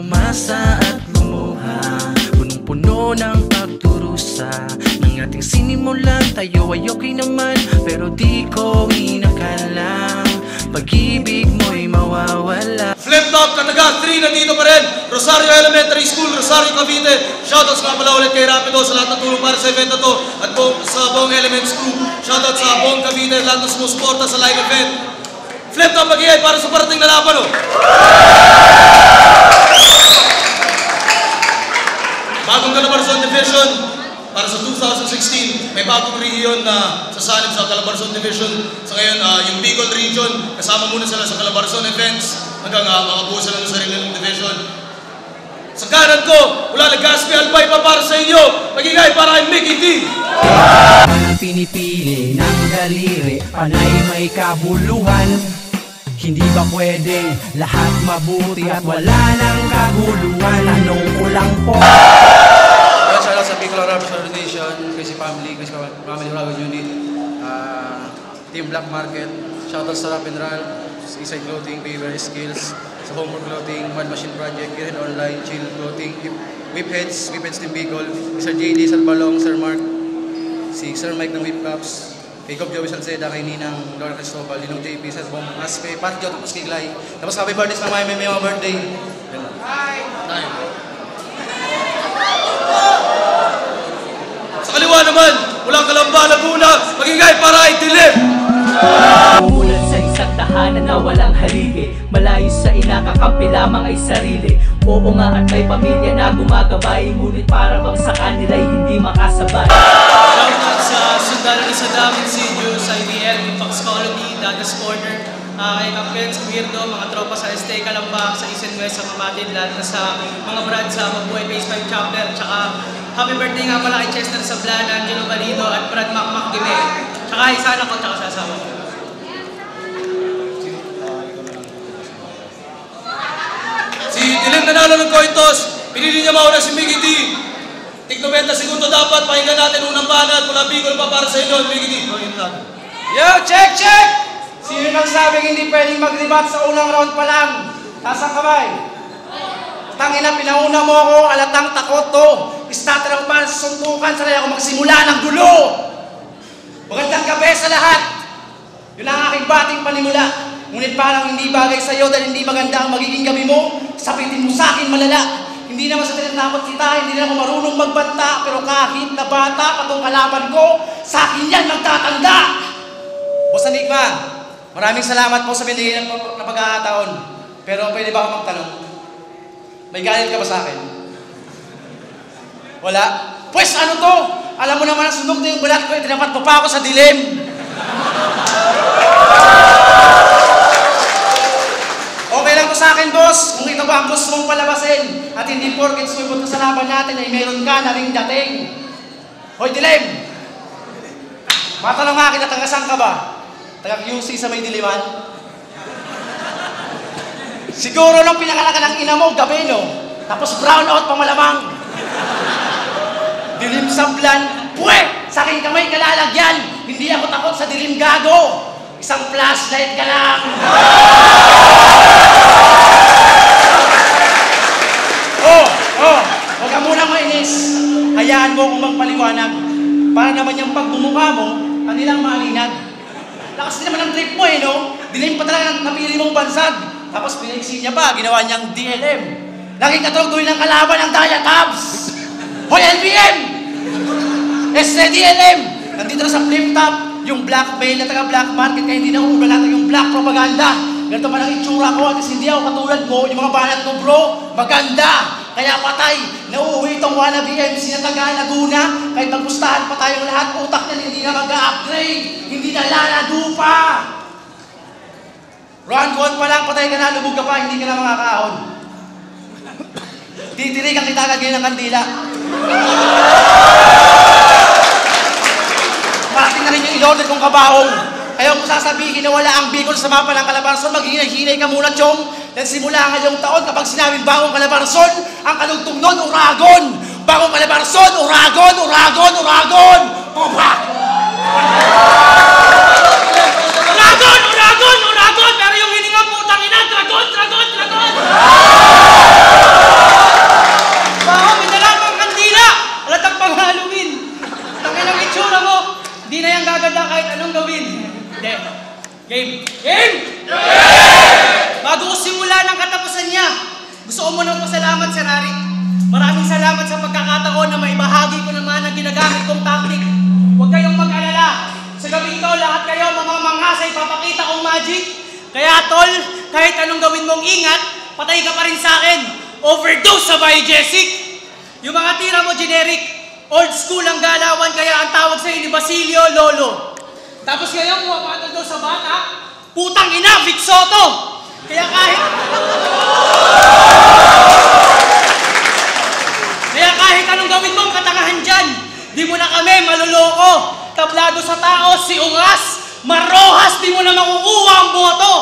umasa at lumuha, punong-puno ng pagdurusa ng ating sinimulan. Tayo ay okay naman, pero di ko inakalang pag-ibig mo'y mawawala. Flip Top Kataga 3 nandito pa rin. Rosario Elementary School, Rosario, Cavite. Shoutouts nga pala ulit kay Rapido sa lahat ng tulong para sa event na to. At sa buong Elements Crew. Shoutouts sa buong Cavite, lahat ng sumusuporta sa live event. Flip Top mag-iay para sa parating na laban, oh. Bagong Calabarzon Division para sa 2016. May bagong region na sasalib sa Calabarzon Division. Sa ngayon, yung Bicol region, kasama muna sila sa Calabarzon events hanggang makabuo sila ng sarili ng division. Sa kanan ko, mula Legazpi Albay pa para sa inyo. Magigay para kay Mickey D. Ang pinipili ng daliri, panay may kabuluhan. Hindi ba pwedeng lahat mabuti at wala nang kaguluhan? Tanong ko lang po. Shoutout sa Bicol Arabs Organization, Crazy Family, Crazy Family Ragon Unit, Team Black Market. Shoutout sa Rap and Roll, Eastside Clothing, Paper Skills, sa Homework Clothing, Mad Machine Project, Girin Online, Chill Clothing, Whipheads Team Bicol, Sir JD, Sir Balong, Sir Mark, si Sir Mike ng Whip Cups, kay Cobb Joey Salceda, kay Ninang Laura Cristobal, Linong JP, Sir Bong Aspe, Pat Jot, tapos kay Glay. Tapos happy birthday sa may mga birthday. Sa kaliwa naman, mula Calamba, Laguna, magigay para ay Dilim. Umulat sa isang tahanan na walang haligi, malayo sa inakakampi lamang ay sarili. Oo nga at may pamilya na gumagabay, ngunit para bang sa kanila'y hindi makasabay. Shoutout sa Sundalo ni Saddam Insidio, sa IBL, Impax Colony, Dagas Corner, kay Kapkens, Weirdo, mga tropa sa ST Calamba, sa East and West, sa Mamatid, lahat na sa mga brad sa Mabuhay Base 5 Chapter, tsaka happy birthday nga pala kay Chester Sablan, Angelo Valido, at Brad Macmac Gime, tsaka isana ko, tsaka sasawa ko. Si Dilim nanalo ng coin toss, pinili niya mauna si Mickey D. Tig 90 segundo dapat, pakinggan natin unang banat mula Bicol pa para sa inyo, Mickey D. Yo, check! Sino nang sabing hindi pwedeng mag-rebat sa unang round pa lang? Taas ang kamay. Tangina, pinauna mo ako, alatang takot to. Starter ako para sa suntukan, sanay ako magsimula ng gulo. Magandang gabi sa lahat. Yun ang aking bating panimula. Ngunit parang hindi bagay sa'yo dahil hindi maganda ang magiging gabi mo. Sapitin mo sa akin malala. Hindi naman sa tinatapot kita, hindi na ako marunong magbanta. Pero kahit na bata, patong kalaban ko, sa akin yan magtatanda. Boss Enigma, maraming salamat po sa binigay ng pagkakataon. Pero pwede ba ako magtanong? May galit ka ba sa akin? Wala? Pues ano to? Alam mo naman ang sunog na yung balat ko, tinapat mo pa ako sa dilim. Okay lang to sa akin, boss, kung ito ba ang gusto mong palabasin at hindi porket sumibot ka sa laban natin ay meron ka na ring dating. Hoy, dilim! Matanong nga kita, taga-saan ka ba? Taga-QC sa may diliman? Siguro nung pinakalakan ng ina mo, gabi, no? Tapos brown out pa malamang. Dilim Sablan, puwe! Sa aking kamay kalalagyan. Hindi ako takot sa dilim, gago. Isang flashlight ka lang. Huwag ka munang mainis. Hayaan mo kung magpaliwanag. Para naman yung pagbumuka mo, kanilang malinag. Lakas din naman ang trip mo, eh, no? Dilim pa talaga ng napili mong bansag. Tapos piniksi niya pa, ginawa niyang DLM. Laging katrog-tuloy ng kalaban ng Diatabs. Hoy, LBM! SDLM! Nandito na sa flip top, yung blackmail na taga-black market, kaya hindi na uubra natin yung black propaganda. Ganito pa lang itsura ko, at hindi ako katulad mo, yung mga banat ko, bro, maganda. Kaya patay, nauuwi itong wannabe MC na taga Laguna, kahit magpustahan pa tayong lahat, utak niya hindi na mag-upgrade, hindi na lalado pa. Round 1 pa lang, patay ka na, lubog ka pa, hindi ka na makakaahon. Titirikan kita kagaya ng kandila. Parating na rin yung in-order kong kabaong. Ayaw mo sasabihin na wala ang Bicol sa mapa ng Calabarzon, maghinay-hinay ka muna, chong. Dahil simula ngayong taon, kapag sinabing bagong Calabarzon, ang kalugtong nun, Uragon! Bagong Calabarzon, Uragon! Uragon! Uragon! Pupa! Uragon! Uragon! Uragon! Pero yung hininga putang ina, dragon! Dragon! Dragon! Game! Game! Bago ko simula ng katapusan niya, gusto ko munang pasalamat Sir Ari. Maraming salamat sa pagkakataon na maibahagi ko naman ang ginagamit kong tactic. Huwag kayong mag-alala. Sa gabing to, lahat kayo mamamangha sa ipapakita kong magic. Kaya tol, kahit anong gawin mong ingat, patay ka pa rin sa akin. Overdose sa Bay Jessic. Yung mga tira mo generic, old school ang galawan, kaya ang tawag sa'yo ni Basilio, Lolo. Tapos ngayon, pumapatol daw sa bata, putang ina, Vic Soto! Kaya kahit anong gawin mong katangahan dyan, di mo na kami maluloko. Tablado sa tao, si Ungas, Marojas, di mo na makukuha ang boto.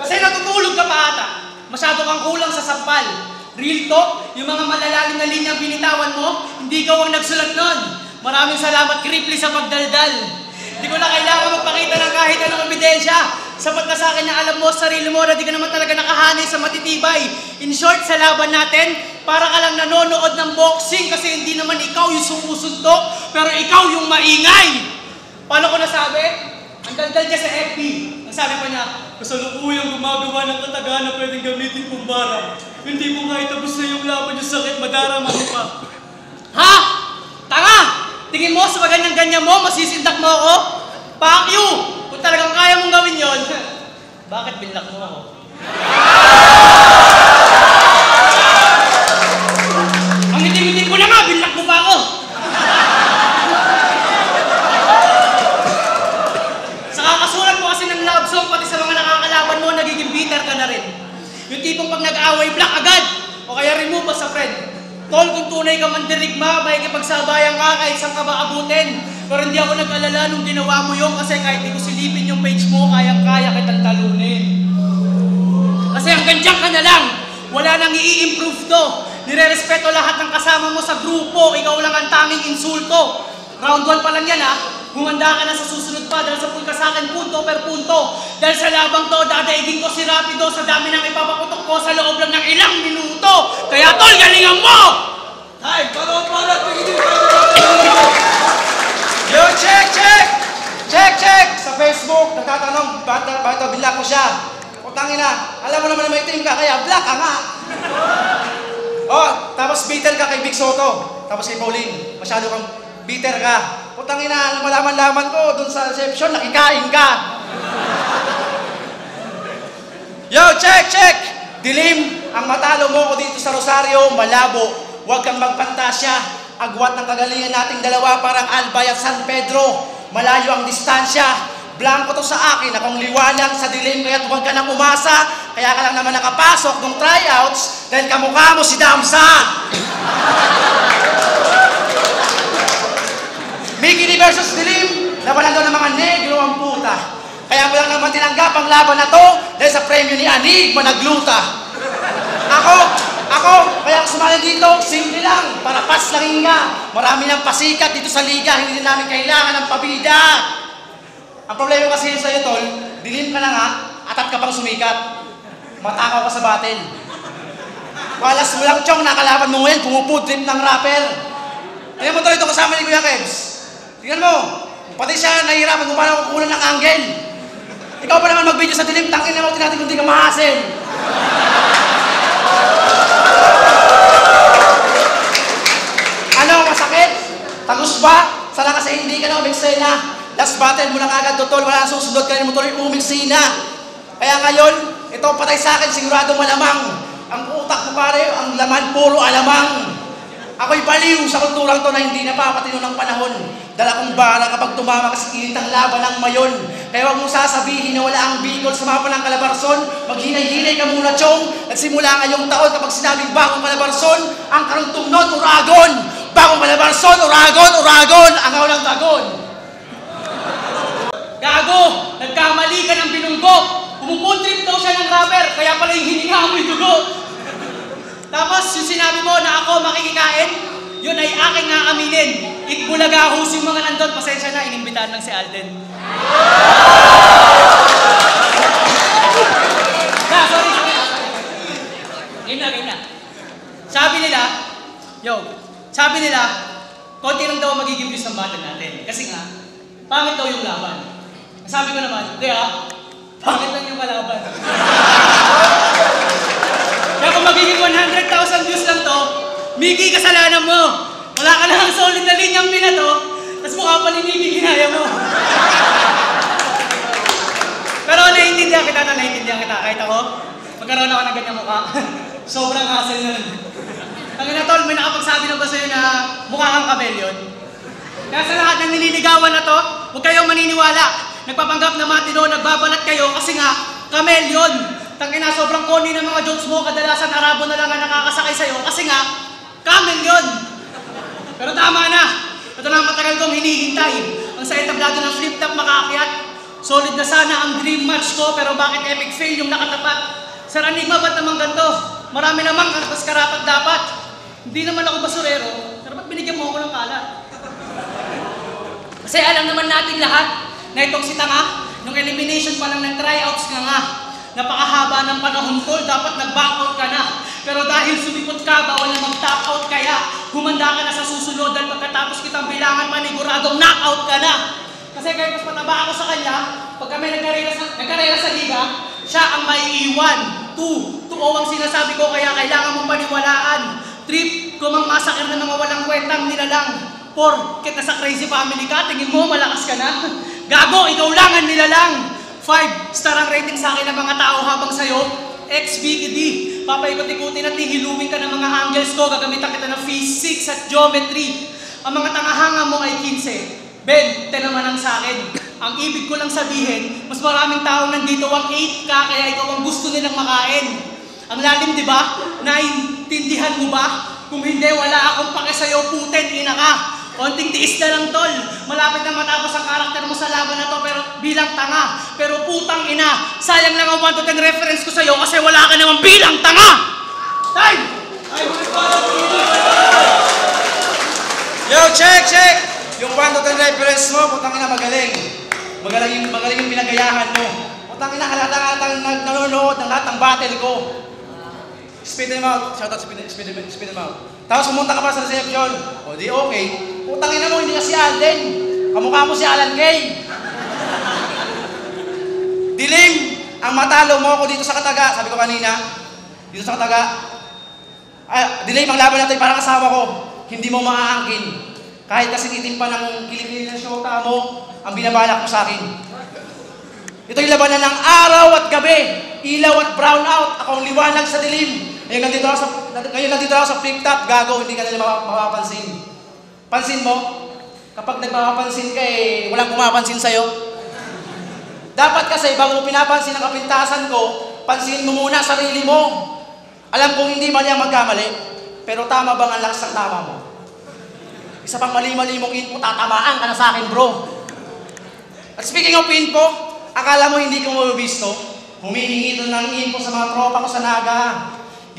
Kasi natutulog ka pa ata. Masyado kang kulang sa sampal. Real talk, yung mga malalalim na linyang binitawan mo, hindi ikaw ang nagsulat nun. Maraming salamat, Kripli, sa pagdaldal. Hindi ko na kailangan magpakita ng kahit anong ebidensya. Sapat na sa akin na alam mo sa sarili mo na di ka naman talaga nakahanay sa matitibay. In short, sa laban natin, para ka lang nanonood ng boxing kasi hindi naman ikaw yung sumusuntok, pero ikaw yung maingay. Paano ko nasabi? Ang daldal niya sa FB. Ang sabi pa niya, kasalukuyang gumagawa ng kataga na pwedeng gamitin kumbara. Hindi mo nga itapos na yung laban yung sakit, madarama mo pa. Ha? Tanga! Tingin mo sa ganyan-ganyan mo, masisindak mo ako? Fuck you! Kung talagang kaya mong gawin yon, bakit binlak mo ako? Ang itim-itim ko na nga, binlak mo pa ako! Sa kakasulat mo kasi ng love song, pati sa mga nakakalaban mo, nagiging bitter ka na rin. Yung tipong pag nag-away, block agad! O kaya remove pa sa friend. Tol, kung tunay ka mandirigma, may kipagsabayan ka kahit saan ka ba abutin. Pero hindi ako nag-alala nung ginawa mo yun kasi kahit di ko silipin yung page mo, kayang-kaya kitang talunin. Kasi hanggang dyan ka na lang, wala nang i-improve to. Nire-respeto lahat ng kasama mo sa grupo, ikaw lang ang tanging insulto. Round 1 pa lang yan ha, humanda ka na sa susunod pa dahil sa pulka sa akin punto per punto. Dahil sa labang to, dadaigin ko si Rapido sa dami ng ipapaputok ko sa loob lang ng ilang minuto. Kaya tol, galingan mo! Time! Para! Yo, check! Sa Facebook, nagtatanong, bakit binlock ko siya? Putangin na, alam mo naman na may team ka, kaya block ka nga. Oh, tapos bitter ka kay Vic Soto. Tapos kay Pauline, masyado kang bitter ka. Putangin na, malaman-laman ko, dun sa reception, nakikain ka. Yo, check! Dilim, ang matalo mo ko dito sa Rosario, malabo. Huwag kang magpantasya. Agwat ng kagalingan nating dalawa parang Albay at San Pedro. Malayo ang distansya. Blanco to sa akin, akong liwanag sa dilim, kaya't huwag ka nang umasa. Kaya ka lang naman nakapasok nung tryouts dahil kamukha mo si Damsa. Mikini versus Dilim, labanan daw ng mga negro ang puta. Kaya mo lang naman tinanggap ang laban na to dahil sa premyo ni Anig managluta. Ako, kaya ako sumali dito, simple lang, para pas lang hinga. Marami ng pasikat dito sa liga, hindi namin kailangan ng pabida. Ang problema kasi sa'yo, tol, dilim ka na nga, atat ka pang sumikat. Matakaw ka sa battle. Walas mo lang, chong, nakalaban mo ngayon, pumupudrip ng rapper. Tingnan mo tol, ito kasama ni Kuya Kebs. Tingnan mo, pati siya nahihirapan kung paano kukulan ng angle. Ikaw pa naman mag-video sa dilim, tangin na mo natin kung di ka mahasil. Ano, masakit? Tagus ba? Sana kasi hindi ka na umiksena. Last battle mo lang agad, totol, wala nang susunod, kaya mo tuloy umiksena. Kaya ngayon, ito patay sa akin, sigurado malamang. Ang utak mo pare, ang laman puro alamang. Ako'y baliw sa kulturang to na hindi napapatino ng panahon. Dala kong bala kapag tumama kasi init ang laban ng mayon. Kaya huwag mong sasabihin na wala ang Bicol sa mapa ng Calabarzon. Maghinay-hinay ka muna, chong. Nagsimula ngayong taon kapag sinabing bagong Calabarzon, ang karugtong nun, Uragon. Bagong Calabarzon, Uragon, angaw ng dagon. Gago! Nagkamali ka ng binunggo! Pumupuntrip daw siya ng rapper, kaya pala yung hininga mo yung dugo. Tapos yung sinabi mo na ako makikikain, yun ay aking nga aminin. Itbulagahos yung mga nandun, pasensya na, inimbitahan lang si Alden. Sorry. Game na. Sabi nila, konti lang daw magiging views ng battle natin. Kasi nga, pangit daw yung laban. Sabi ko naman, hindi pangit lang yung kalaban. Kaya kung magiging 100,000 views lang to, Mickey, kasalanan mo. Wala ka lang solid na linyang pinato, tapos mukha pa ni Mickey, ginaya mo. Pero naiintindihan kita. Kahit ako, magkaroon ako ng ganyang mukha. Sobrang hassle na rin. Tangina tol, may nakapagsabi na ba sa'yo na mukha kang kameleon? Kaya sa lahat ng nililigawan na to, huwag kayong maniniwala. Nagpapanggap na matino, nagbabalat kayo kasi nga, kameleon. Tangina, sobrang corny ng mga jokes mo, kadalasan Arabo na lang ang nakakasakay sa'yo kasi nga, kameleon. Pero tama na. Ito na ang matagal kong hinihintay. Ang sa entablado ng flip-top makaakyat. Solid na sana ang dream match ko, pero bakit epic fail yung nakatapat? Sir Enigma, ba't naman ganito? Marami namang mas karapat dapat. Hindi naman ako basurero, pero ba't binigyan mo ako ng kalat? Kasi alam naman natin lahat na itong si Tanga, nung elimination pa lang ng tryouts nga, napakahaba ng panahon tol, dapat nag-back out ka na. Pero dahil sumipot ka, bawal na mag-top out, kaya humanda ka na sa susunod dahil pagkatapos kitang bilangan, paniguradong knockout ka na. Kasi kahit mas mataba ako sa kanya, pag kami nagkarera sa liga, siya ang may iwan. 2 ang sinasabi ko, kaya kailangan mong paniwalaan. 3, kumang masakir na mga walang kwentang nilalang. 4, kita sa crazy family ka, tingin mo malakas ka na. Gago, ikaw lang ang nilalang. 5, star ang rating sa akin ng mga tao habang sa'yo, XBKD. Papaikot-ikutin at hihiluwin ka ng mga angles ko, gagamitan kita ng physics at geometry. Ang mga tangahanga mo ay 15. 20 naman ang sa akin. Ang ibig ko lang sabihin, mas maraming taong nandito ang 8 ka, kaya ikaw ang gusto nilang makain. Ang lalim, di ba? Naintindihan mo ba? Kung hindi, wala akong pake sa'yo, puten, ina ka. Konting tiis na lang, tol. Malapit na matapos ang karakter mo sa laban na to, pero bilang tanga. Pero putang ina, sayang lang ang 1 to 10 reference ko sa'yo kasi wala ka naman bilang tanga! Time! Yo, check! Yung 1 to 10 reference mo, putang ina, magaling. Magaling yung pinagayahan mo. Putang ina, halatang nanonood ng lahat ng battle ko. Spit him out. Shout out, spit him out. Tapos pumunta ka pa sa reception. O di okay. Putang ina mo, hindi ka si Alden. Kamukha mo si Alan Kay. Dilim, ang matalo mo ako dito sa Kataga. Sabi ko kanina, dito sa Kataga. Dilim, ang laban natin parang asawa ko. Hindi mo maaangkin. Kahit kasi itim pa ng kilikili ng syota mo, ang binabalak mo sa akin. Ito'y labanan ng araw at gabi, ilaw at brown out, ako ang liwanag sa dilim. Ngayon nandito ako sa flip-top, gago, hindi ka nila mapapansin. Pansin mo, kapag nagpapapansin ka walang pumapansin sa'yo. Dapat kasi, bago mo pinapansin ang kapintasan ko, pansinin mo muna sarili mo. Alam kong hindi mali ang magkamali, pero tama bang ang lakas ng tama mo? Isa pang mali-mali mong info, tatamaan ka na sa akin, bro. At speaking of info, akala mo hindi ko mabibisto? Humihingi ito ng info sa mga tropa ko sa Naga.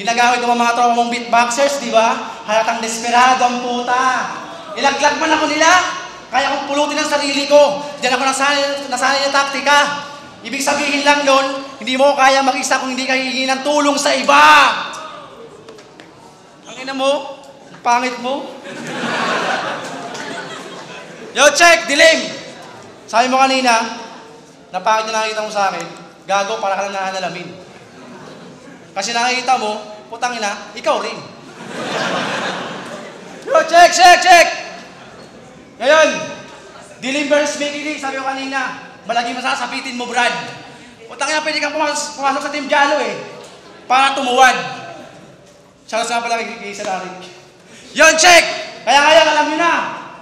Ginagamit ko mga tropa mong beatboxers, di ba? Halatang desperado ang puta. Ilaglag man ako nila, kaya kong pulutin ang sarili ko. Diyan ako nasanay ng taktika. Ibig sabihin lang nun, hindi mo kaya mag-isa kung hindi ka hihingi ng tulong sa iba. Ang ina mo, pangit mo. Yo, check! Dilim! Sabi mo kanina, napangit na nakikita mo sa akin, gago para ka lang nanalamin. Kasi nakikita mo, putang ina, ikaw rin. Yo, check! Ngayon, Dilim versus Mickey, sabi ko kanina, malagi masasapitin mo, Brad. Putang ina, pwede kang pumasok sa Team Jalo para tumuwad. Shouts nga pala kay Salarik. Yon, check! Kaya alam nyo na,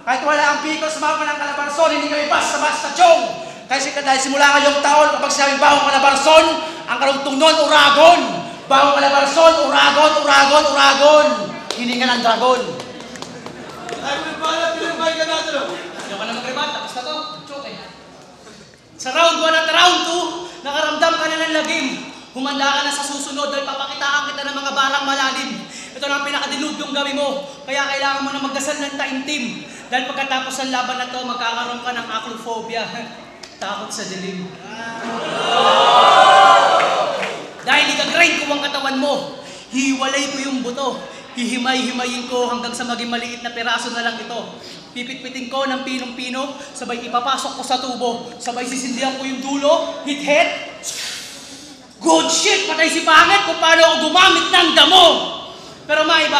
kahit wala ang piko sa mapa ng Calabarzon, hindi kami basta chong. Kasi dahil simula ngayong taon, kapag sinabing Bawang Calabarzon, ang karugtong nun, Uragon. Bawang Calabarzon, Uragon. Hiningan ng dragon. Ay, pinapay ka natin, Ayaw ka na mag-rebat, tapos na to. Choke Sa round 1 at round 2, nakaramdam ka na ng lagim. Humanda ka na sa susunod dahil papakitaan kita ng mga barang malalim. Ito na ang pinakadilubyong gawin mo. Kaya kailangan mo na magdasal ng taimtim. Dahil pagkatapos ng laban na to, magkakaroon ka ng acrophobia. Takot sa dilim. Dahil i-grind ko ang katawan mo. Hiwalay ko yung buto. Hihimay-himayin ko hanggang sa maging maliit na peraso na lang ito. Pipit-pitin ko ng pinong-pino, sabay ipapasok ko sa tubo, sabay sisindihan ko yung dulo, hit-hit. Good shit! Patay si pangit kung paano ako gumamit ng damo! Pero maiba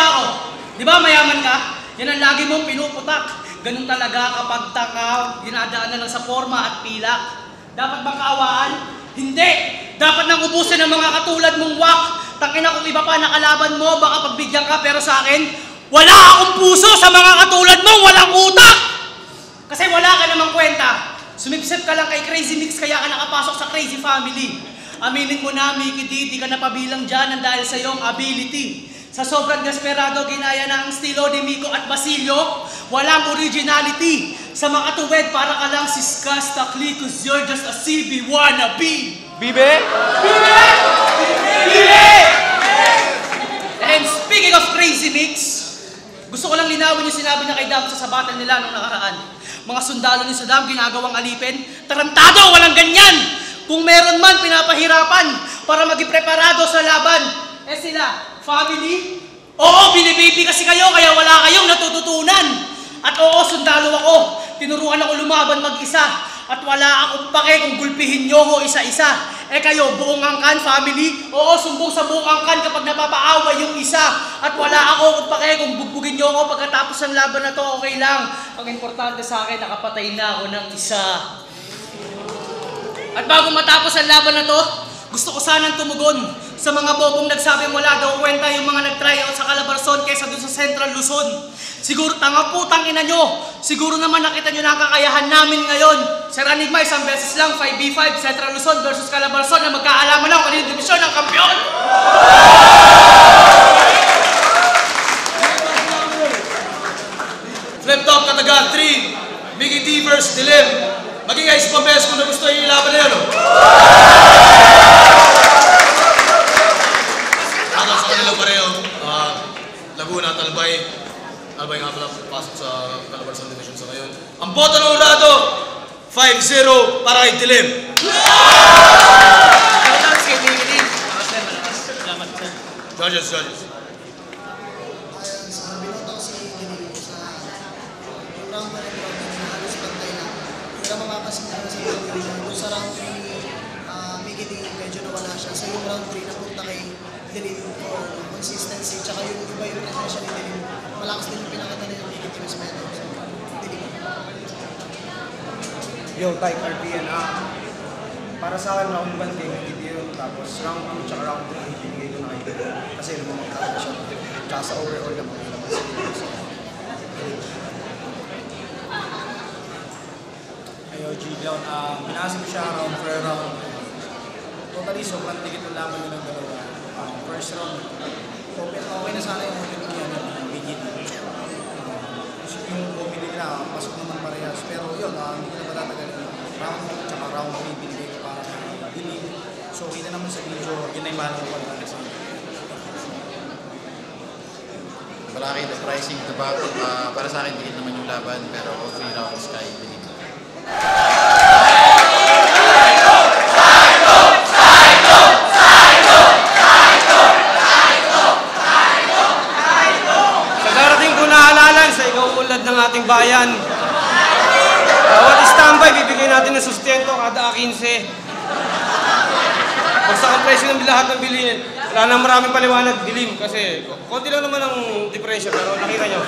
ako. Di ba mayaman ka? Yan ang lagi mong pinuputak. Ganun talaga kapag takaw, dinadaan na lang sa forma at pilak. Dapat bang kaawaan? Hindi! Dapat nang ubusin ng mga katulad mong wak. Tangina kung iba pa nakalaban mo, baka pagbigyan ka, pero sa akin, wala akong puso sa mga katulad mo, walang utak! Kasi wala ka namang kwenta. Sumipsip ka lang kay Crazy Mix, kaya ka nakapasok sa Crazy Family. Aminin mo na, Mickey D, di ka napabilang dyan dahil sa iyong ability. Sa sobrang desperado, ginaya na ang estilo ni Miko at Basilio. Walang originality. Sa makatuwid, para ka lang si Skastakli, cause you're just a CB wannabe. Bibe? And speaking of Crazy Mix, gusto ko lang linawin yung sinabi niya kay Dam sa battle nila nung nakaraan. Mga sundalo ni Saddam, ginagawang alipin. Tarantado, walang ganyan! Kung meron man, pinapahirapan para maging preparado sa laban. Eh sila, family? Oo, binibaby kasi kayo, kaya wala kayong natututunan. At oo, sundalo ako. Tinuruan ako lumaban mag-isa. At wala akong pake kung gulpihin nyo ko isa-isa. Eh kayo, buong angkan, family? Oo, sumbong sa buong angkan kapag napapaaway yung isa. At wala ako kung pake kung bugbugin nyo ko pagkatapos ng laban na to, okay lang. Ang importante sa akin, nakapatay na ako ng isa. At bago matapos ang laban na to, gusto ko sanang tumugon sa mga bobong nagsabing wala daw kwenta yung mga nag-tryout sa Calabarzon kaysa dun sa Central Luzon. Siguro tanga putang ina nyo. Siguro naman nakita nyo na ang kakayahan namin ngayon. Sir Enigma, isang beses lang, 5v5, Central Luzon versus Calabarzon na magkaalaman na kung kanino divisyon ng kampiyon. Flip top kataga 3. Mickey D versus Dilim. Maging ice pambes kung nagusto yung ilaban na yun. Atal sa kanilang pareho. Laguna, Talbay. Albay nga pala pasok sa Calabarzon Division sa ngayon. Ang boto ng urado, 5-0 para kay Dilim. Judges. Sa mga kasinara sa round sa round 3, Mickey D, medyo nawala siya. Sa yung round 3, napunta kay Dilim for consistency. Tsaka yung iba yung presensya ni Dilim. Malakas din yung pinakata niya yung Mickey D mas meron. So, Dilim. Yo, Type RPN. Para sa akin, round 1 kay Mickey D yun. Tapos round 2 tsaka round 3, pinigay ko na kay Dilim. Kasi lumamagtaka siya. Tsaka sa overall naman naman sa Dilim. G down, pinasa ko siya round per round. Totally, sobrang tigit ng laban yun ng dalawa. First round, okay na sana yung bigit. Yung bumili nila, pasok naman parehas. Pero yun, hindi ko na patatagalin. Round 2 tsaka round 3, binigay ko para dilim. So, kita naman sa video, yun na yung mahal ko pala sa akin. Malaki the pricing the battle. Para sa akin, bigit naman yung laban. Pero all 3 rounds kay dilim. Sa darating ko naalalan sa ikaw-ulad ng ating bayan. Bawat standby, bibigay natin ng sustento kada 15. Basta ang presyo ng lahat ng bilihin. Wala nang maraming paliwanag, dilim. Kasi konti lang naman ang diferensya, pero nakita nyo.